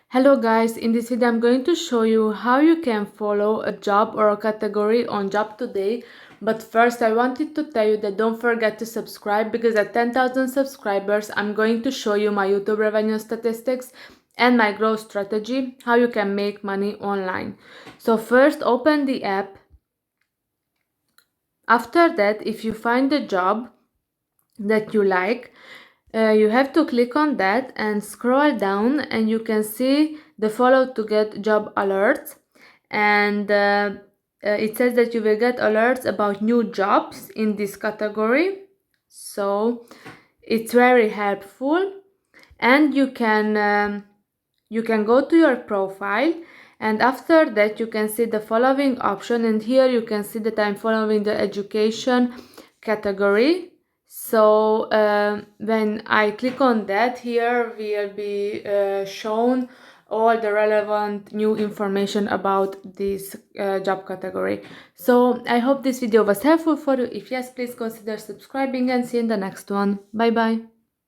Hello guys, in this video I'm going to show you how you can follow a job or a category on JobToday. But first I wanted to tell you that don't forget to subscribe, because at 10,000 subscribers I'm going to show you my YouTube revenue statistics and my growth strategy, how you can make money online. So first open the app. After that, if you find a job that you like, you have to click on that and scroll down, and you can see the follow to get job alerts, and it says that you will get alerts about new jobs in this category. So it's very helpful, and you can go to your profile, and after that you can see the following option, and here you can see that I'm following the education category. So when I click on that, here will be shown all the relevant new information about this job category. So I hope this video was helpful for you. If yes, please consider subscribing, and see you in the next one. Bye bye.